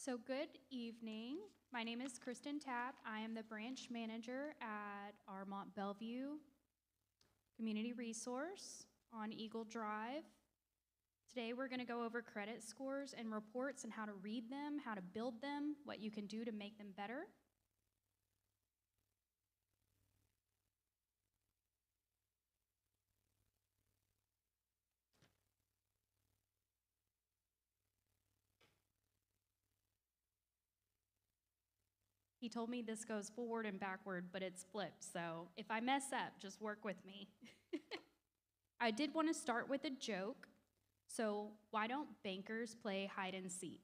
So good evening. My name is Kristen Tapp. I am the branch manager at our Mont Bellevue Community Resource on Eagle Drive. Today we're going to go over credit scores and reports and how to read them, how to build them, what you can do to make them better. He told me this goes forward and backward, but it's flipped, so if I mess up, just work with me. I did want to start with a joke. So why don't bankers play hide and seek?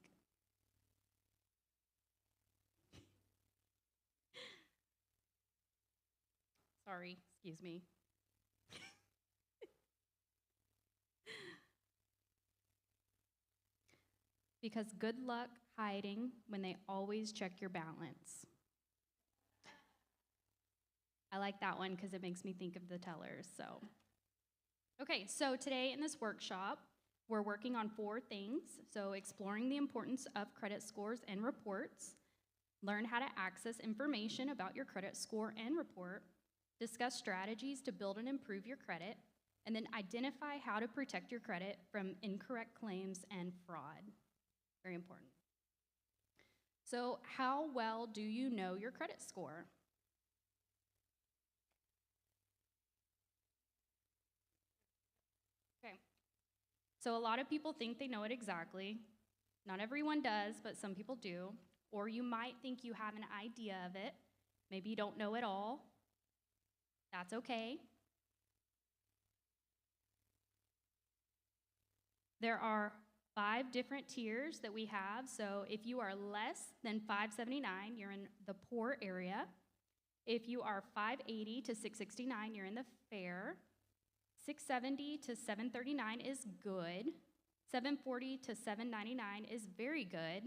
Sorry, excuse me. Because good luck hiding when they always check your balance. I like that one because it makes me think of the tellers. Okay, so today in this workshop, we're working on 4 things. So exploring the importance of credit scores and reports, learn how to access information about your credit score and report, discuss strategies to build and improve your credit, and then identify how to protect your credit from incorrect claims and fraud. Very important. So how well do you know your credit score? Okay. So a lot of people think they know it exactly. Not everyone does, but some people do. Or you might think you have an idea of it. Maybe you don't know it all. That's okay. There are 5 different tiers that we have. So if you are less than 579, you're in the poor area. If you are 580 to 669, you're in the fair. 670 to 739 is good. 740 to 799 is very good.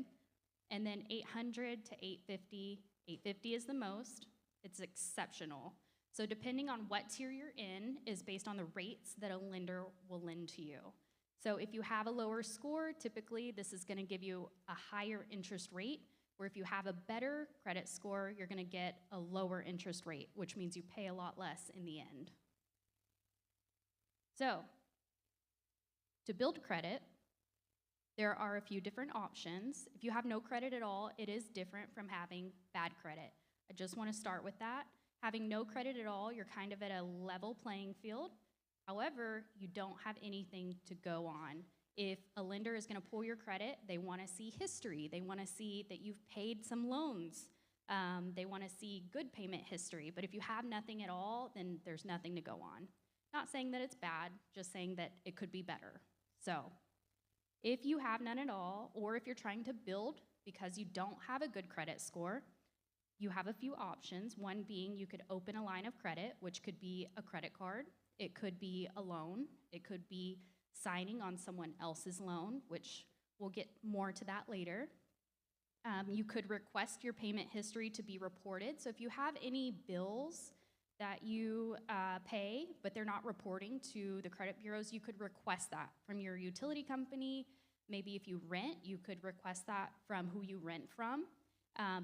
And then 800 to 850, 850 is the most. It's exceptional. So depending on what tier you're in is based on the rates that a lender will lend to you. So if you have a lower score, typically this is going to give you a higher interest rate, where if you have a better credit score, you're going to get a lower interest rate, which means you pay a lot less in the end. So to build credit, there are a few different options. If you have no credit at all, it is different from having bad credit. I just want to start with that. Having no credit at all, you're kind of at a level playing field. However, you don't have anything to go on. If a lender is going to pull your credit, they want to see history. They want to see that you've paid some loans. They want to see good payment history. But if you have nothing at all, then there's nothing to go on. Not saying that it's bad, just saying that it could be better. So if you have none at all, or if you're trying to build because you don't have a good credit score, you have a few options. One being you could open a line of credit, which could be a credit card. It could be a loan. It could be signing on someone else's loan, which we'll get more to that later. You could request your payment history to be reported. So if you have any bills that you pay, but they're not reporting to the credit bureaus, you could request that from your utility company. Maybe if you rent, you could request that from who you rent from.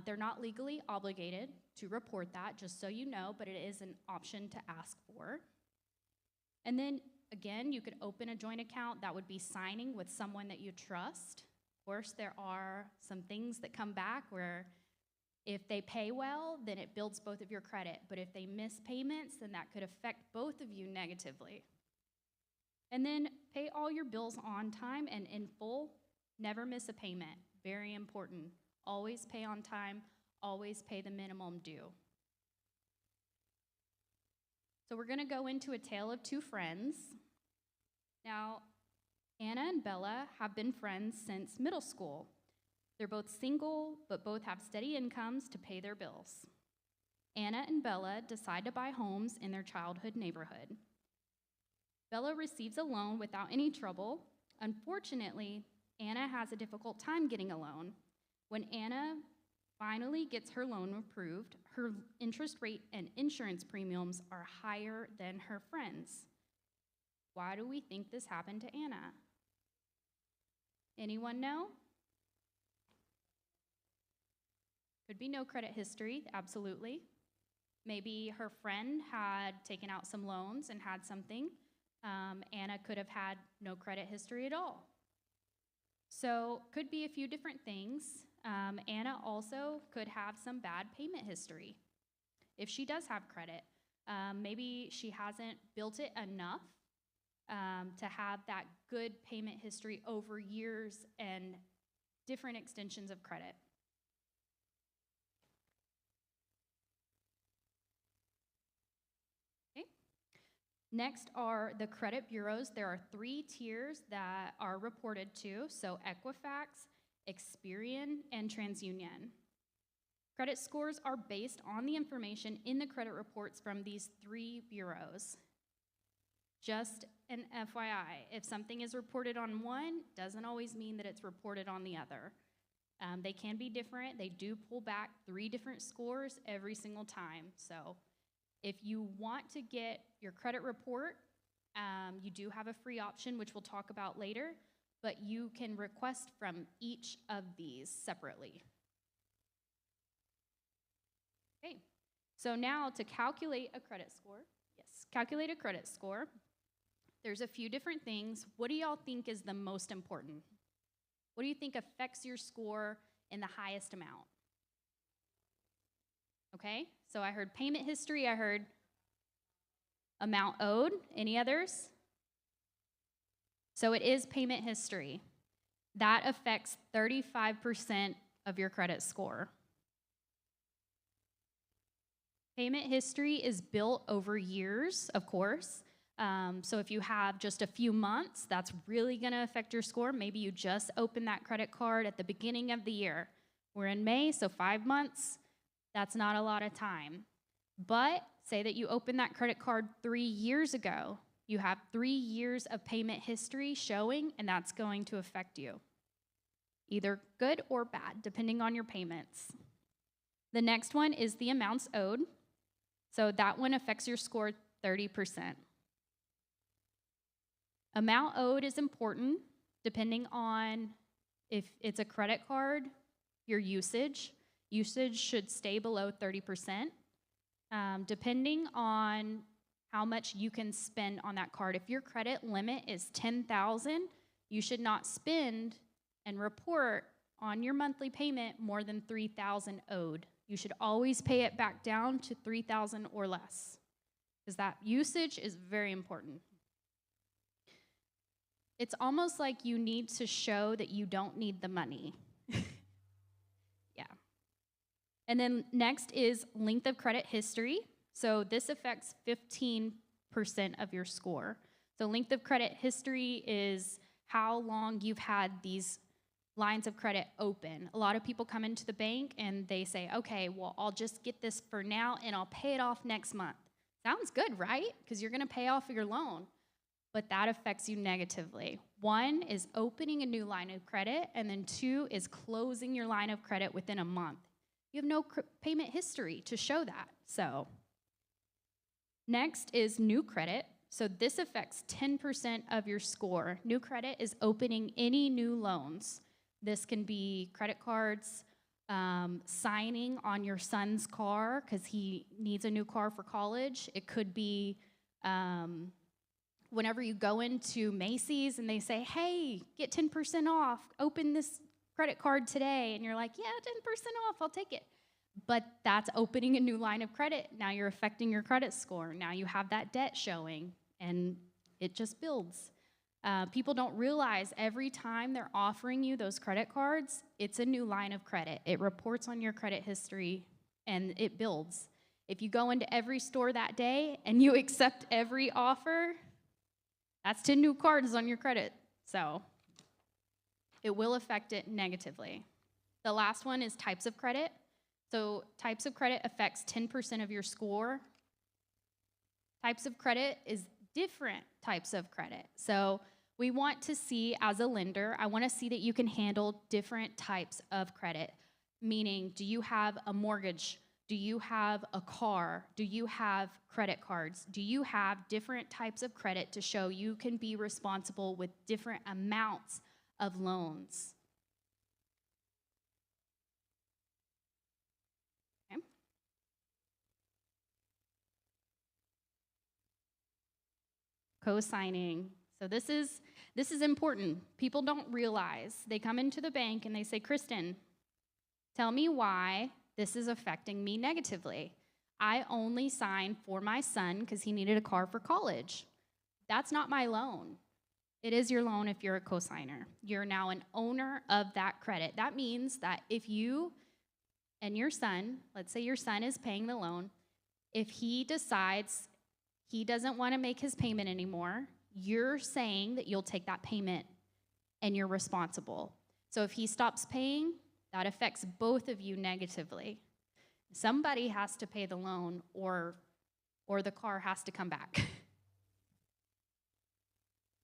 They're not legally obligated to report that, just so you know, but it is an option to ask for. And then, again, you could open a joint account. That would be signing with someone that you trust. Of course, there are some things that come back where if they pay well, then it builds both of your credit. But if they miss payments, then that could affect both of you negatively. And then pay all your bills on time and in full. Never miss a payment. Very important. Always pay on time. Always pay the minimum due. So we're going to go into a tale of 2 friends. Now, Anna and Bella have been friends since middle school. They're both single, but both have steady incomes to pay their bills. Anna and Bella decide to buy homes in their childhood neighborhood. Bella receives a loan without any trouble. Unfortunately, Anna has a difficult time getting a loan. When Anna finally gets her loan approved, her interest rate and insurance premiums are higher than her friends. Why do we think this happened to Anna? Anyone know? Could be no credit history, absolutely. Maybe her friend had taken out some loans and had something. Anna could have had no credit history at all. So could be a few different things. Anna also could have some bad payment history. If she does have credit, maybe she hasn't built it enough to have that good payment history over years and different extensions of credit. Okay. Next are the credit bureaus. There are 3 tiers that are reported to, so Equifax, Experian, and TransUnion. Credit scores are based on the information in the credit reports from these 3 bureaus. Just an FYI, if something is reported on one, doesn't always mean that it's reported on the other. They can be different. They do pull back 3 different scores every single time. So if you want to get your credit report, you do have a free option, which we'll talk about later, but you can request from each of these separately. Okay, so now to calculate a credit score, calculate a credit score, there's a few different things. What do y'all think is the most important? What do you think affects your score in the highest amount? Okay, so I heard payment history, I heard amount owed. Any others? So it is payment history. That affects 35% of your credit score. Payment history is built over years, of course. So if you have just a few months, that's really going to affect your score. Maybe you just opened that credit card at the beginning of the year. We're in May, so 5 months, that's not a lot of time. But say that you opened that credit card 3 years ago. You have 3 years of payment history showing, and that's going to affect you. Either good or bad, depending on your payments. The next one is the amounts owed. So that one affects your score 30%. Amount owed is important depending on if it's a credit card, your usage. Usage should stay below 30%. Depending on how much you can spend on that card. If your credit limit is $10,000, you should not spend and report on your monthly payment more than $3,000 owed. You should always pay it back down to $3,000 or less, because that usage is very important. It's almost like you need to show that you don't need the money. Yeah. And then next is length of credit history. So this affects 15% of your score. So length of credit history is how long you've had these lines of credit open. A lot of people come into the bank and they say, okay, well, I'll just get this for now and I'll pay it off next month. Sounds good, right? Because you're going to pay off your loan. But that affects you negatively. 1 is opening a new line of credit, and then 2 is closing your line of credit within a month. You have no payment history to show that. So next is new credit. So this affects 10% of your score. New credit is opening any new loans. This can be credit cards, signing on your son's car because he needs a new car for college. It could be whenever you go into Macy's and they say, hey, get 10% off, open this credit card today. And you're like, yeah, 10% off, I'll take it. But that's opening a new line of credit. Now you're affecting your credit score. Now you have that debt showing, and it just builds. People don't realize every time they're offering you those credit cards, it's a new line of credit. It reports on your credit history, and it builds. If you go into every store that day and you accept every offer, that's 10 new cards on your credit. So it will affect it negatively. The last one is types of credit. So types of credit affects 10% of your score. Types of credit is different types of credit. So we want to see, as a lender, I want to see that you can handle different types of credit. Meaning, do you have a mortgage? Do you have a car? Do you have credit cards? Do you have different types of credit to show you can be responsible with different amounts of loans? Co-signing. So this is important. People don't realize. They come into the bank and they say, Kristen, tell me why this is affecting me negatively. I only signed for my son because he needed a car for college. That's not my loan. It is your loan if you're a cosigner. You're now an owner of that credit. That means that if you and your son, let's say your son is paying the loan, if he decides he doesn't want to make his payment anymore, you're saying that you'll take that payment and you're responsible. So if he stops paying, that affects both of you negatively. Somebody has to pay the loan or the car has to come back.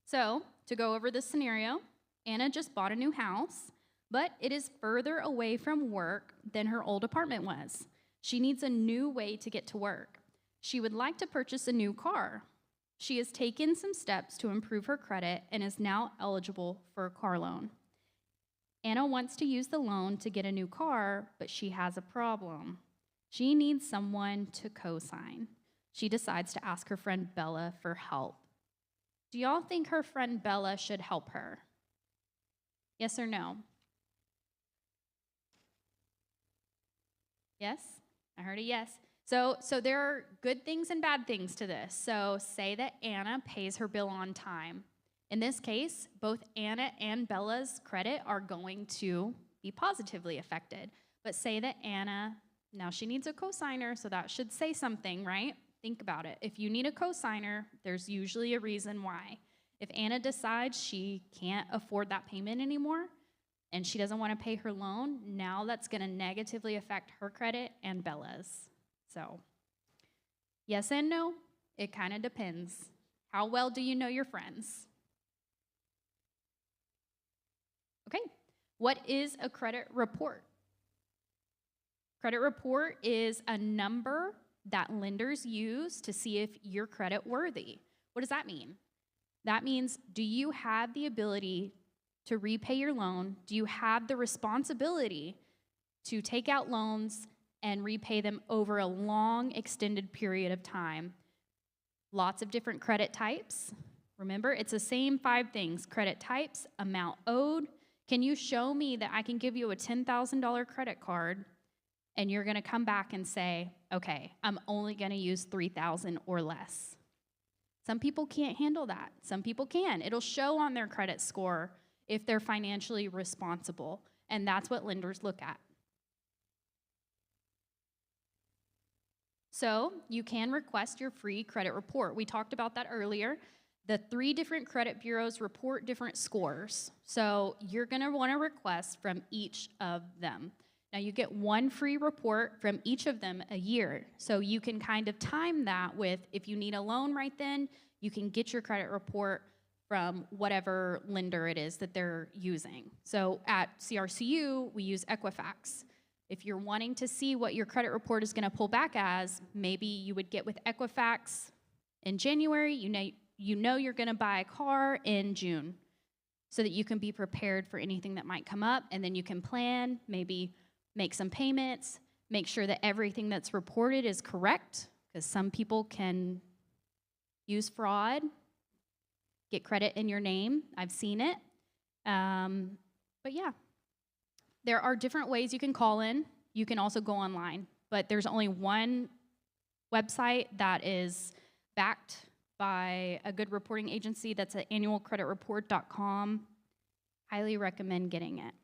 So, to go over this scenario, Anna just bought a new house, but it is further away from work than her old apartment was. She needs a new way to get to work. She would like to purchase a new car. She has taken some steps to improve her credit and is now eligible for a car loan. Anna wants to use the loan to get a new car, but she has a problem. She needs someone to co-sign. She decides to ask her friend Bella for help. Do y'all think her friend Bella should help her? Yes or no? Yes? I heard a yes. So there are good things and bad things to this. So say that Anna pays her bill on time. In this case, both Anna and Bella's credit are going to be positively affected. But say that Anna, now she needs a cosigner, so that should say something, right? Think about it. If you need a cosigner, there's usually a reason why. If Anna decides she can't afford that payment anymore and she doesn't want to pay her loan, now that's going to negatively affect her credit and Bella's. So, yes and no, it kind of depends. How well do you know your friends? Okay, what is a credit report? Credit report is a number that lenders use to see if you're credit worthy. What does that mean? That means, do you have the ability to repay your loan? Do you have the responsibility to take out loans and repay them over a long, extended period of time? Lots of different credit types. Remember, it's the same 5 things: credit types, amount owed. Can you show me that I can give you a $10,000 credit card and you're going to come back and say, okay, I'm only going to use $3,000 or less? Some people can't handle that. Some people can. It'll show on their credit score if they're financially responsible, and that's what lenders look at. So you can request your free credit report. We talked about that earlier. The 3 different credit bureaus report different scores. So you're going to want to request from each of them. Now, you get 1 free report from each of them a year. So you can kind of time that with, if you need a loan right then, you can get your credit report from whatever lender it is that they're using. So at CRCU, we use Equifax. If you're wanting to see what your credit report is going to pull back as, maybe you would get with Equifax in January. You know you're going to buy a car in June so that you can be prepared for anything that might come up, and then you can plan, maybe make some payments, make sure that everything that's reported is correct, because some people can use fraud, get credit in your name. I've seen it. But yeah, there are different ways you can call in. You can also go online, but there's only one website that is backed by a good reporting agency. That's at annualcreditreport.com. Highly recommend getting it.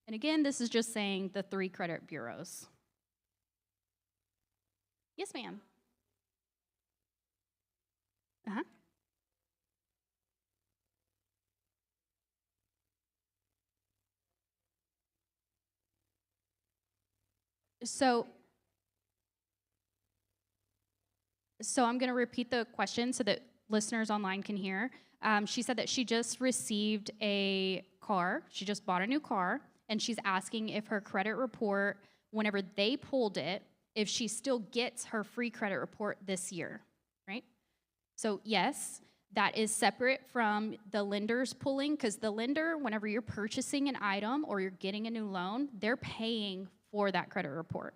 And again, this is just saying the 3 credit bureaus. Yes, ma'am. Uh-huh. So I'm going to repeat the question so that listeners online can hear. She said that she just received a car. She just bought a new car, and she's asking if her credit report, whenever they pulled it, if she still gets her free credit report this year, right? So yes, that is separate from the lender's pulling, because the lender, whenever you're purchasing an item or you're getting a new loan, they're paying for that credit report.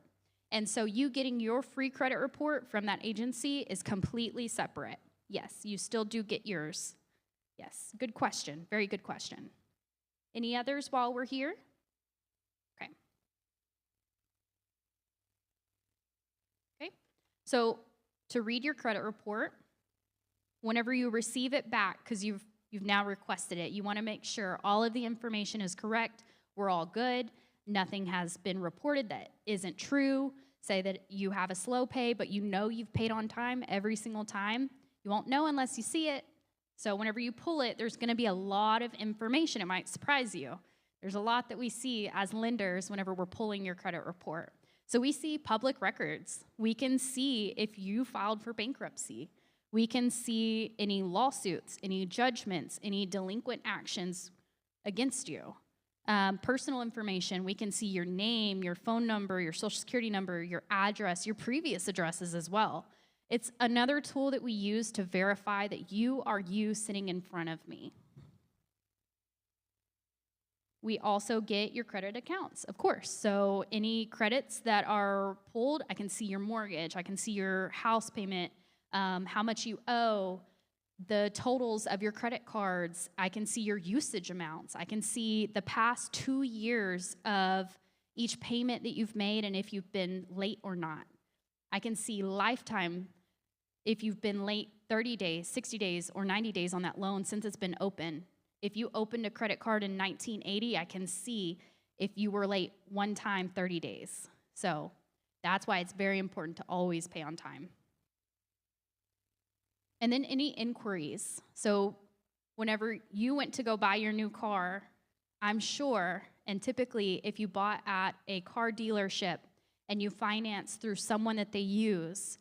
And so you getting your free credit report from that agency is completely separate. Yes, you still do get yours. Yes, good question. Very good question. Any others while we're here? Okay. Okay. So to read your credit report, whenever you receive it back, because you've now requested it, you want to make sure all of the information is correct, we're all good, nothing has been reported that isn't true. Say that you have a slow pay, but you know you've paid on time every single time. You won't know unless you see it. So whenever you pull it, there's going to be a lot of information. It might surprise you. There's a lot that we see as lenders whenever we're pulling your credit report. So we see public records. We can see if you filed for bankruptcy. We can see any lawsuits, any judgments, any delinquent actions against you. Personal information, we can see your name, your phone number, your social security number, your address, your previous addresses as well. It's another tool that we use to verify that you are you sitting in front of me. We also get your credit accounts, of course. So any credits that are pulled, I can see your mortgage, I can see your house payment, how much you owe, the totals of your credit cards. I can see your usage amounts. I can see the past 2 years of each payment that you've made and if you've been late or not. I can see lifetime if you've been late 30 days, 60 days, or 90 days on that loan since it's been open. If you opened a credit card in 1980, I can see if you were late one time 30 days. So that's why it's very important to always pay on time. And then any inquiries. So whenever you went to go buy your new car, I'm sure, and typically if you bought at a car dealership and you finance through someone that they use,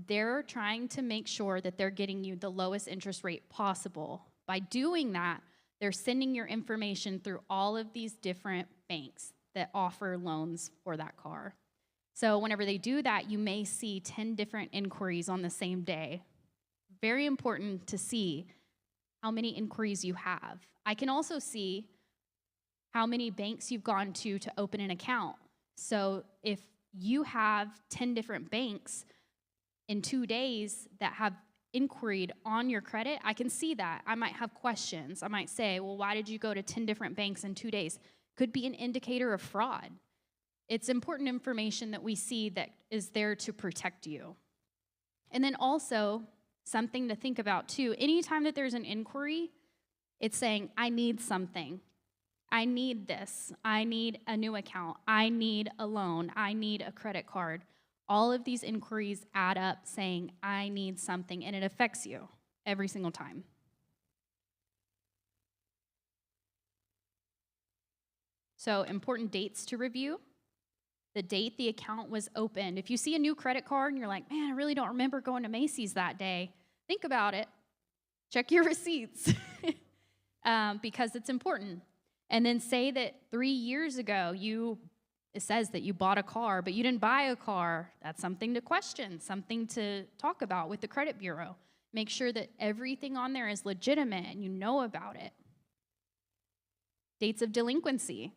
they're trying to make sure that they're getting you the lowest interest rate possible. By doing that, they're sending your information through all of these different banks that offer loans for that car. So whenever they do that, you may see 10 different inquiries on the same day. Very important to see how many inquiries you have. I can also see how many banks you've gone to open an account. So if you have 10 different banks in 2 days that have inquired on your credit, I can see that. I might have questions. I might say, well, why did you go to 10 different banks in 2 days? Could be an indicator of fraud. It's important information that we see that is there to protect you. And then also, something to think about too, anytime that there's an inquiry, it's saying, I need something. I need this. I need a new account. I need a loan. I need a credit card. All of these inquiries add up saying, I need something, and it affects you every single time. So important dates to review. The date the account was opened. If you see a new credit card and you're like, man, I really don't remember going to Macy's that day, think about it. Check your receipts because it's important. And then say that 3 years ago, it says that you bought a car, but you didn't buy a car. That's something to question, something to talk about with the credit bureau. Make sure that everything on there is legitimate and you know about it. Dates of delinquency.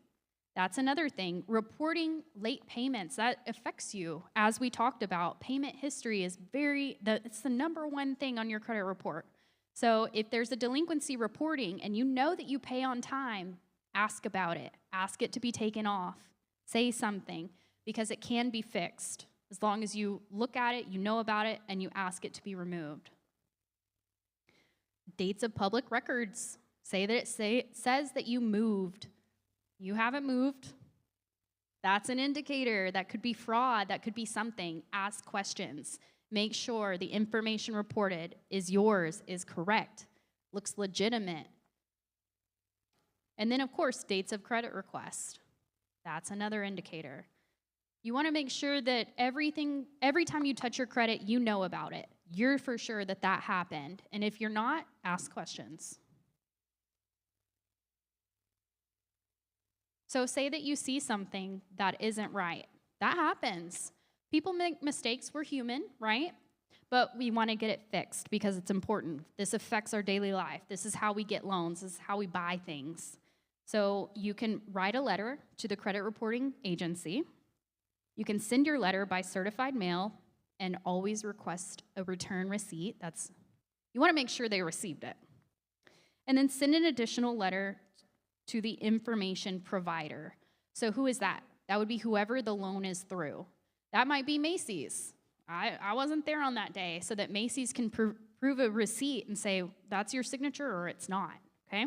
That's another thing. Reporting late payments, that affects you. As we talked about, payment history is it's the number one thing on your credit report. So if there's a delinquency reporting and you know that you pay on time, ask about it. Ask it to be taken off. Say something, because it can be fixed. As long as you look at it, you know about it, and you ask it to be removed. Dates of public records. Say that it says that you moved. You haven't moved. That's an indicator. That could be fraud. That could be something. Ask questions. Make sure the information reported is yours, is correct, looks legitimate. And then, of course, dates of credit request. That's another indicator. You want to make sure that every time you touch your credit, you know about it. You're for sure that happened. And if you're not, ask questions. So say that you see something that isn't right. That happens. People make mistakes. We're human, right? But we want to get it fixed because it's important. This affects our daily life. This is how we get loans. This is how we buy things. So you can write a letter to the credit reporting agency. You can send your letter by certified mail and always request a return receipt. You want to make sure they received it. And then send an additional letter to the information provider. So who is that? That would be whoever the loan is through. That might be Macy's. I wasn't there on that day, so that Macy's can prove a receipt and say, that's your signature or it's not, okay?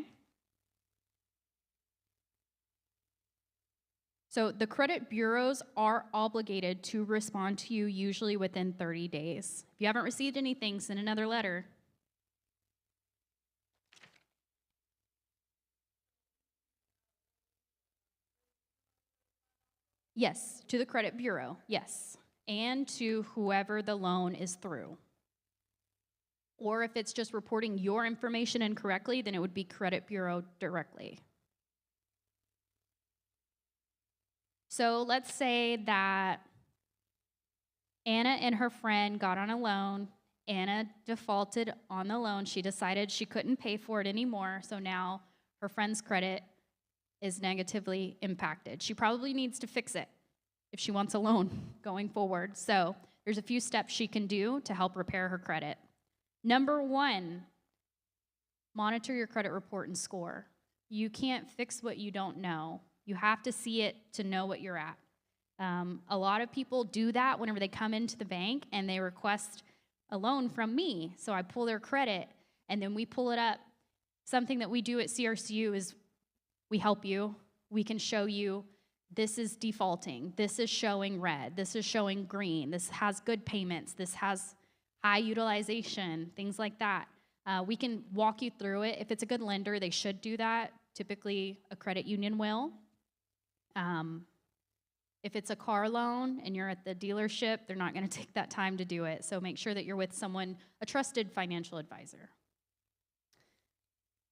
So the credit bureaus are obligated to respond to you usually within 30 days. If you haven't received anything, send another letter. Yes, to the credit bureau, yes, and to whoever the loan is through. Or if it's just reporting your information incorrectly, then it would be credit bureau directly. So let's say that Anna and her friend got on a loan. Anna defaulted on the loan. She decided she couldn't pay for it anymore, so now her friend's credit is negatively impacted. She probably needs to fix it if she wants a loan going forward. So there's a few steps she can do to help repair her credit. Number 1, monitor your credit report and score. You can't fix what you don't know. You have to see it to know what you're at. A lot of people do that whenever they come into the bank and they request a loan from me. So I pull their credit and then we pull it up. Something that we do at CRCU is we help you. We can show you this is defaulting. This is showing red. This is showing green. This has good payments. This has high utilization, things like that. We can walk you through it. If it's a good lender, they should do that. Typically, a credit union will. If it's a car loan and you're at the dealership, they're not going to take that time to do it. So make sure that you're with someone, a trusted financial advisor.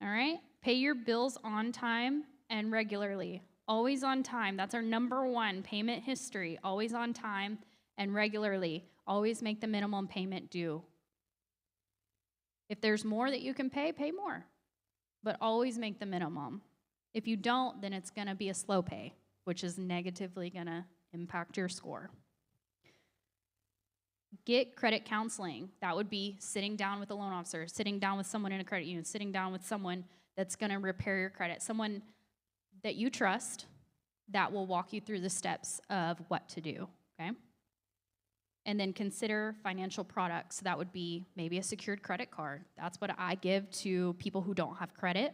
All right? Pay your bills on time and regularly. Always on time. That's our number 1 payment history. Always on time and regularly. Always make the minimum payment due. If there's more that you can pay, pay more. But always make the minimum. If you don't, then it's going to be a slow pay, which is negatively going to impact your score. Get credit counseling. That would be sitting down with a loan officer, sitting down with someone in a credit union, sitting down with someone that's going to repair your credit, someone that you trust that will walk you through the steps of what to do, okay? And then consider financial products. That would be maybe a secured credit card. That's what I give to people who don't have credit.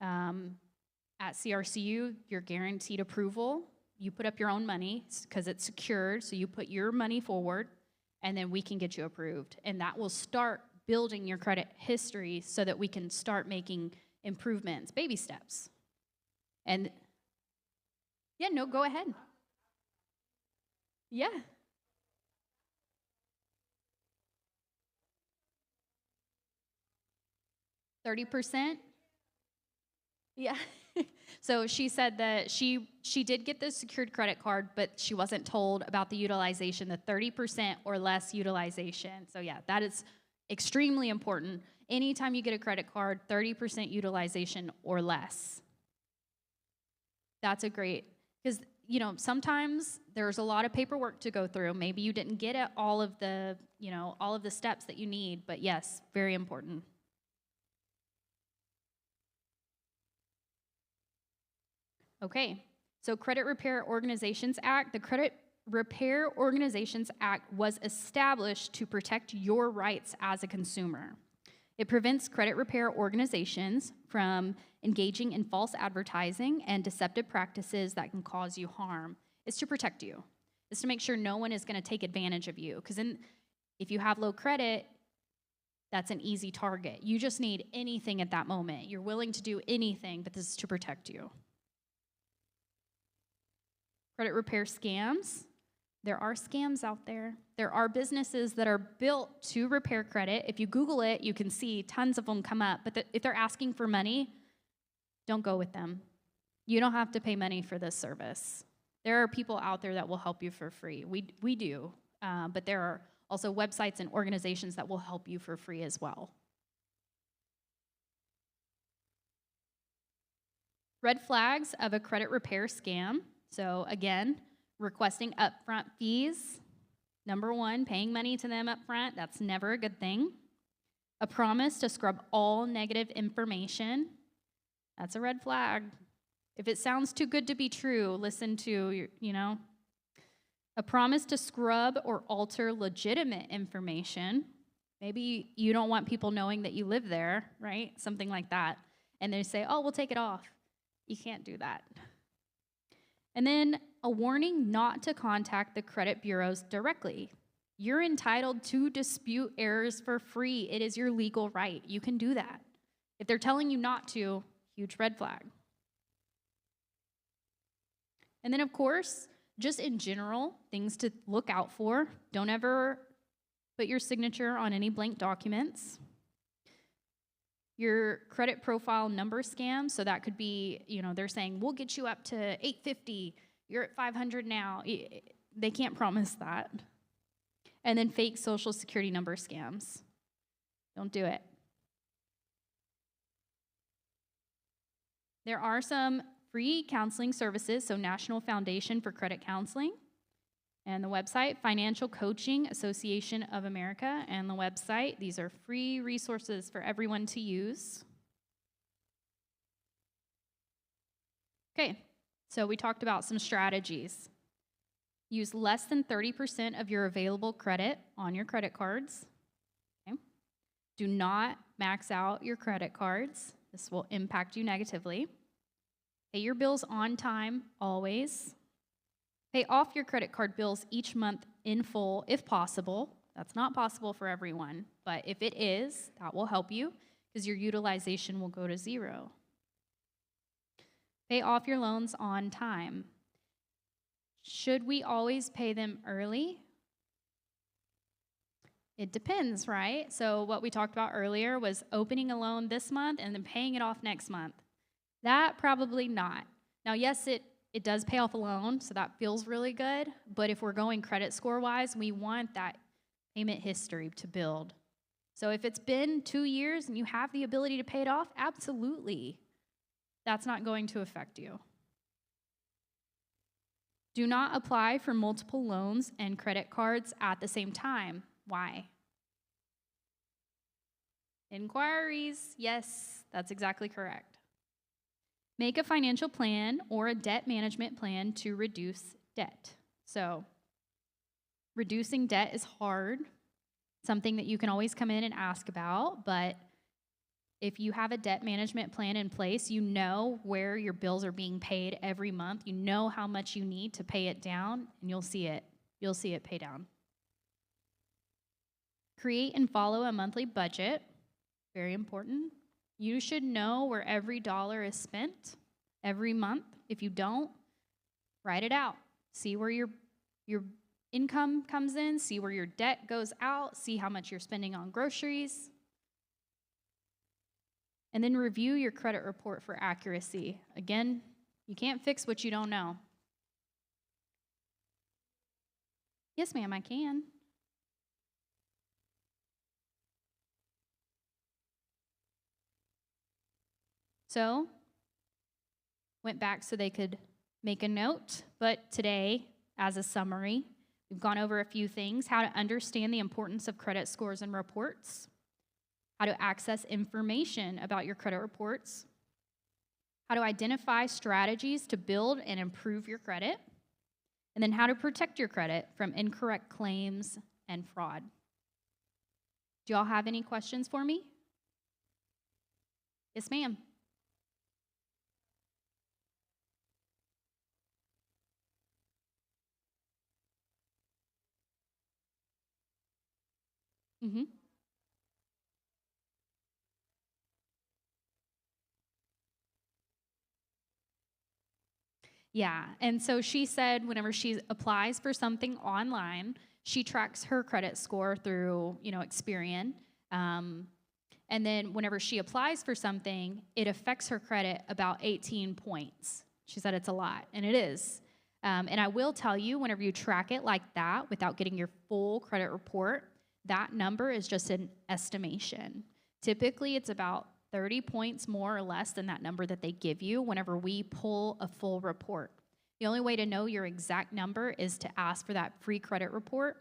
At CRCU, you're guaranteed approval. You put up your own money because it's secured, so you put your money forward, and then we can get you approved. And that will start building your credit history so that we can start making improvements, baby steps. And, yeah, no, go ahead. Yeah. %30? Yeah. So she said that she did get the secured credit card, but she wasn't told about the utilization, the 30% or less utilization. So yeah, that is extremely important. Anytime you get a credit card, 30% utilization or less. That's a great, because sometimes there's a lot of paperwork to go through. Maybe you didn't get all of the steps that you need, but yes, very important. Okay, so Credit Repair Organizations Act. The Credit Repair Organizations Act was established to protect your rights as a consumer. It prevents credit repair organizations from engaging in false advertising and deceptive practices that can cause you harm. It's to protect you. It's to make sure no one is going to take advantage of you. Because if you have low credit, that's an easy target. You just need anything at that moment. You're willing to do anything, but this is to protect you. Credit repair scams. There are scams out there. There are businesses that are built to repair credit. If you Google it, you can see tons of them come up. But if they're asking for money, don't go with them. You don't have to pay money for this service. There are people out there that will help you for free. We do, but there are also websites and organizations that will help you for free as well. Red flags of a credit repair scam. So again, Requesting upfront fees. Number one, paying money to them upfront, that's never a good thing. A promise to scrub all negative information, that's a red flag. If it sounds too good to be true, listen to, A promise to scrub or alter legitimate information. Maybe you don't want people knowing that you live there, right? Something like that. And they say, oh, we'll take it off. You can't do that. And then a warning not to contact the credit bureaus directly. You're entitled to dispute errors for free. It is your legal right. You can do that. If they're telling you not to, huge red flag. And then, of course, just in general, things to look out for. Don't ever put your signature on any blank documents. Your credit profile number scam, so that could be, they're saying, we'll get you up to 850, you're at 500 now. They can't promise that. And then fake social security number scams. Don't do it. There are some free counseling services, so National Foundation for Credit Counseling, and the website, Financial Coaching Association of America, and the website. These are free resources for everyone to use. Okay, so we talked about some strategies. Use less than 30% of your available credit on your credit cards. Okay? Do not max out your credit cards. This will impact you negatively. Pay your bills on time, always. Pay off your credit card bills each month in full, if possible. That's not possible for everyone, but if it is, that will help you because your utilization will go to zero. Pay off your loans on time. Should we always pay them early? It depends, right? So what we talked about earlier was opening a loan this month and then paying it off next month. That probably not. Now, yes, it does pay off a loan, so that feels really good. But if we're going credit score-wise, we want that payment history to build. So if it's been 2 years and you have the ability to pay it off, absolutely. That's not going to affect you. Do not apply for multiple loans and credit cards at the same time. Why? Inquiries. Yes, that's exactly correct. Make a financial plan or a debt management plan to reduce debt. So, reducing debt is hard, something that you can always come in and ask about, but if you have a debt management plan in place, you know where your bills are being paid every month. You know how much you need to pay it down, and you'll see it. You'll see it pay down. Create and follow a monthly budget. Very important. You should know where every dollar is spent every month. If you don't, write it out. See where your income comes in. See where your debt goes out. See how much you're spending on groceries. And then review your credit report for accuracy. Again, you can't fix what you don't know. Yes, ma'am, I can. So, went back so they could make a note, but today, as a summary, we've gone over a few things: how to understand the importance of credit scores and reports, how to access information about your credit reports, how to identify strategies to build and improve your credit, and then how to protect your credit from incorrect claims and fraud. Do y'all have any questions for me? Yes, ma'am. Mm-hmm. Yeah, and so she said whenever she applies for something online, she tracks her credit score through, Experian. And then whenever she applies for something, it affects her credit about 18 points. She said it's a lot, and it is. And I will tell you, whenever you track it like that without getting your full credit report, that number is just an estimation. Typically, it's about 30 points more or less than that number that they give you whenever we pull a full report. The only way to know your exact number is to ask for that free credit report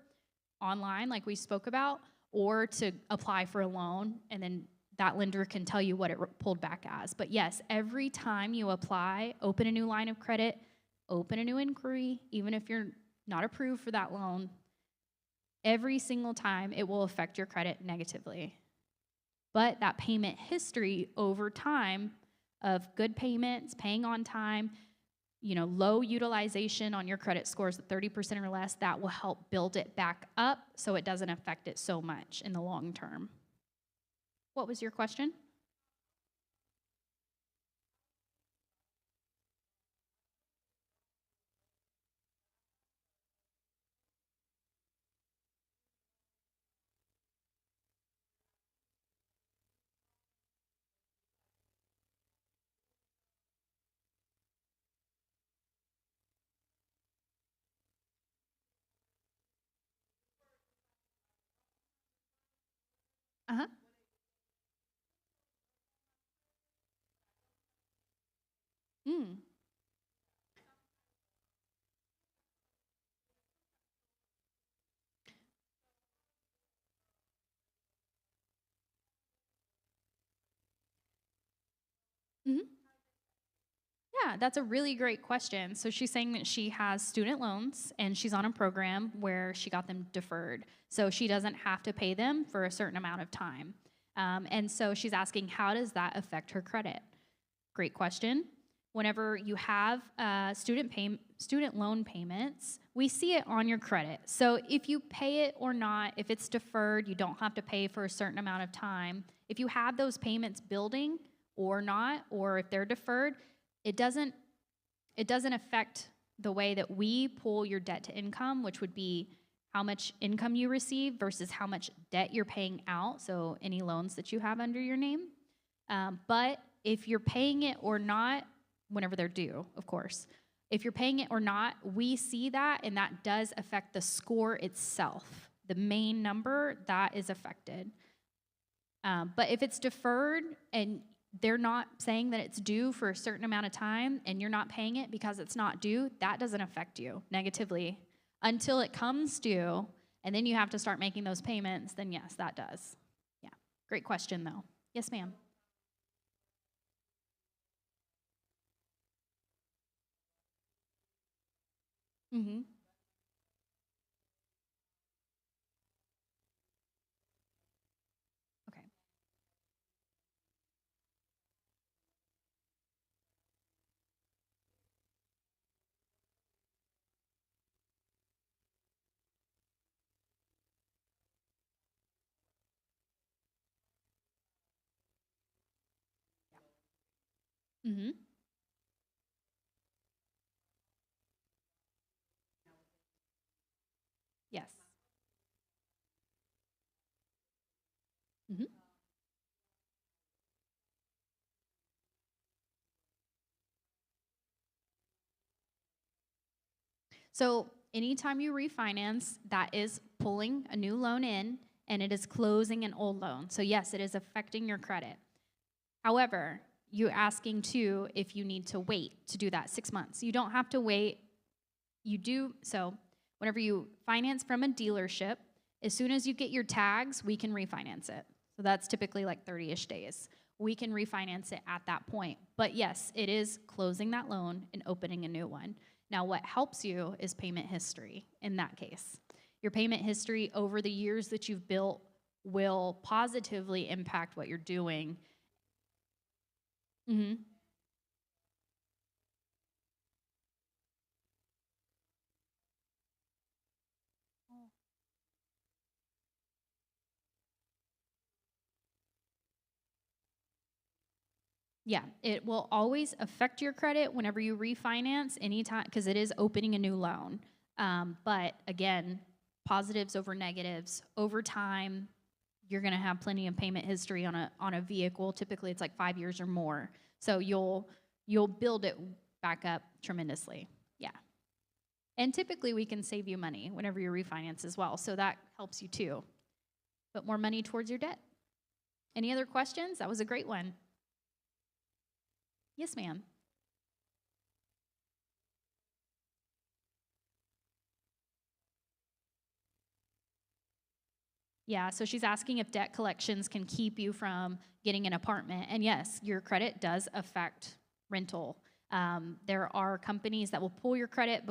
online, like we spoke about, or to apply for a loan, and then that lender can tell you what it pulled back as. But yes, every time you apply, open a new line of credit, open a new inquiry, even if you're not approved for that loan, every single time it will affect your credit negatively. But that payment history over time of good payments, paying on time, low utilization on your credit scores at 30% or less, that will help build it back up so it doesn't affect it so much in the long term. What was your question? Uh-huh. Mm. Mhm. Yeah, that's a really great question. So she's saying that she has student loans and she's on a program where she got them deferred. So she doesn't have to pay them for a certain amount of time. And so she's asking, how does that affect her credit? Great question. Whenever you have student loan payments, we see it on your credit. So if you pay it or not, if it's deferred, you don't have to pay for a certain amount of time. If you have those payments building or not, or if they're deferred, it doesn't affect the way that we pull your debt to income, which would be how much income you receive versus how much debt you're paying out, so any loans that you have under your name. But if you're paying it or not, whenever they're due, of course, if you're paying it or not, we see that, and that does affect the score itself. The main number, that is affected. But if it's deferred and they're not saying that it's due for a certain amount of time and you're not paying it because it's not due, that doesn't affect you negatively until it comes due, and then you have to start making those payments. Then yes, that does. Yeah, great question though. Yes, ma'am. Mm-hmm. Okay. Mm-hmm. Yes. Mm-hmm. So anytime you refinance, that is pulling a new loan in and it is closing an old loan. So yes, it is affecting your credit. However, you're asking too if you need to wait to do that 6 months. You don't have to wait. You do, so whenever you finance from a dealership, as soon as you get your tags, we can refinance it. So that's typically like 30-ish days. We can refinance it at that point. But yes, it is closing that loan and opening a new one. Now, what helps you is payment history in that case. Your payment history over the years that you've built will positively impact what you're doing. Mm-hmm. Yeah, it will always affect your credit whenever you refinance anytime because it is opening a new loan. But again, positives over negatives. Over time, you're going to have plenty of payment history on a vehicle. Typically, it's like 5 years or more. So you'll build it back up tremendously. Yeah. And typically, we can save you money whenever you refinance as well. So that helps you too. Put more money towards your debt. Any other questions? That was a great one. Yes, ma'am. Yeah, so she's asking if debt collections can keep you from getting an apartment. And yes, your credit does affect rental. There are companies that will pull your credit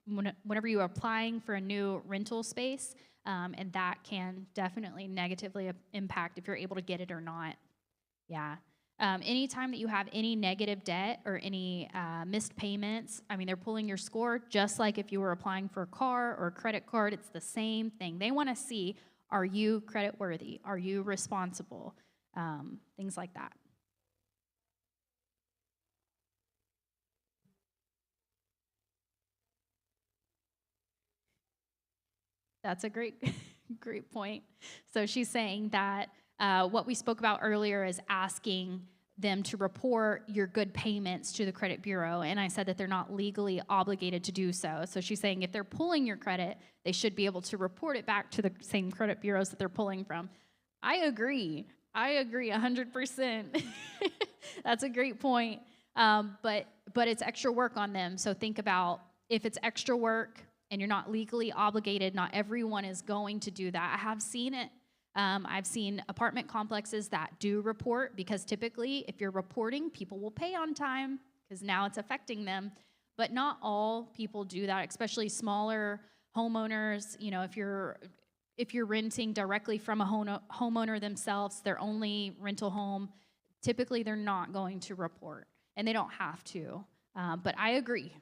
whenever you are applying for a new rental space, and that can definitely negatively impact if you're able to get it or not. Yeah. Anytime that you have any negative debt or any missed payments, I mean, they're pulling your score just like if you were applying for a car or a credit card. It's the same thing. They want to see, are you credit worthy? Are you responsible? Things like that. That's a great, great point. So she's saying that what we spoke about earlier is asking them to report your good payments to the credit bureau. And I said that they're not legally obligated to do so. So she's saying if they're pulling your credit, they should be able to report it back to the same credit bureaus that they're pulling from. I agree 100%. That's a great point. But it's extra work on them. So think about if it's extra work and you're not legally obligated, not everyone is going to do that. I have seen it. I've seen apartment complexes that do report because typically if you're reporting, people will pay on time because now it's affecting them. But not all people do that, especially smaller homeowners. You know, if you're renting directly from a homeowner themselves, their only rental home, typically they're not going to report, and they don't have to. But I agree.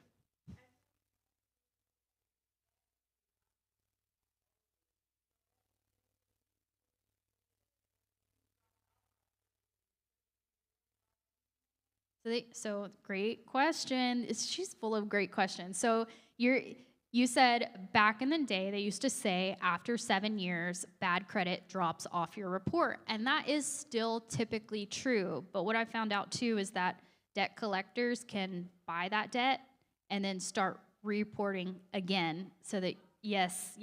So great question. She's full of great questions. So you said back in the day they used to say after 7 years bad credit drops off your report, and that is still typically true. But what I found out too is that debt collectors can buy that debt and then start reporting again. So that yes.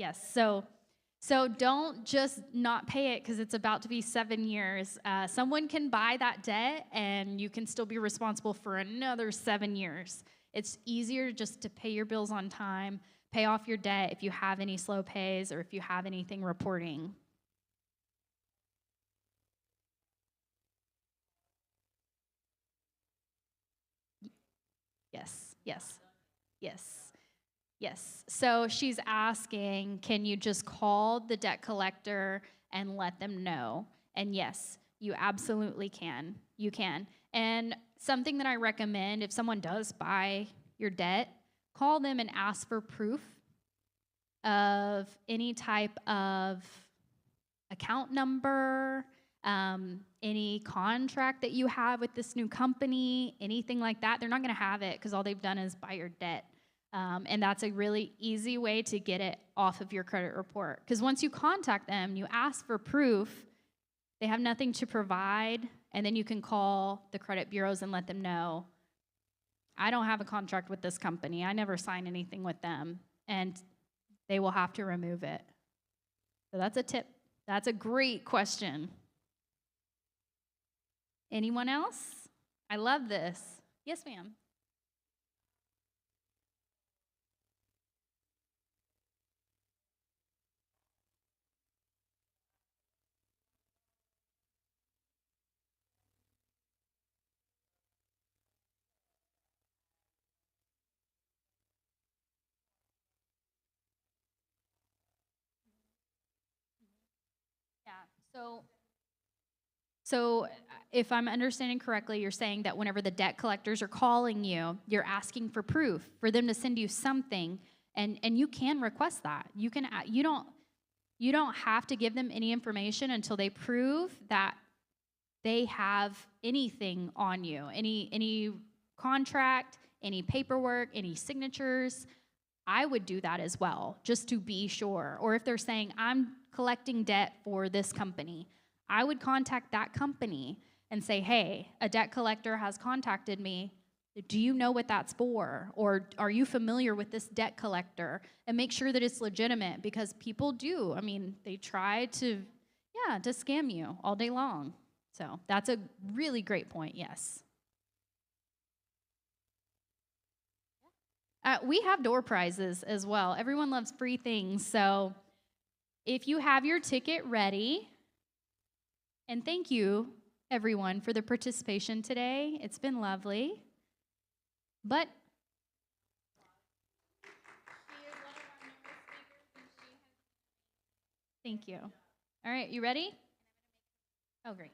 So don't just not pay it because it's about to be 7 years. Someone can buy that debt and you can still be responsible for another 7 years. It's easier just to pay your bills on time, pay off your debt if you have any slow pays or if you have anything reporting. Yes. Yes. So she's asking, can you just call the debt collector and let them know? And yes, you absolutely can. You can. And something that I recommend if someone does buy your debt, call them and ask for proof of any type of account number, any contract that you have with this new company, anything like that. They're not going to have it because all they've done is buy your debt. And that's a really easy way to get it off of your credit report. Because once you contact them, you ask for proof, they have nothing to provide, and then you can call the credit bureaus and let them know, I don't have a contract with this company. I never signed anything with them. And they will have to remove it. So that's a tip. That's a great question. Anyone else? I love this. Yes, ma'am. Yeah. So if I'm understanding correctly, you're saying that whenever the debt collectors are calling you, you're asking for proof for them to send you something, and you can request that. You don't have to give them any information until they prove that they have anything on you, any contract, any paperwork, any signatures. I would do that as well, just to be sure. Or if they're saying, I'm collecting debt for this company, I would contact that company and say, hey, a debt collector has contacted me. Do you know what that's for? Or are you familiar with this debt collector? And make sure that it's legitimate, because people do. I mean, they try to scam you all day long. So that's a really great point, yes. We have door prizes as well. Everyone loves free things, so If you have your ticket ready, and thank you, everyone, for the participation today. It's been lovely. But thank you. All right, you ready? Oh, great.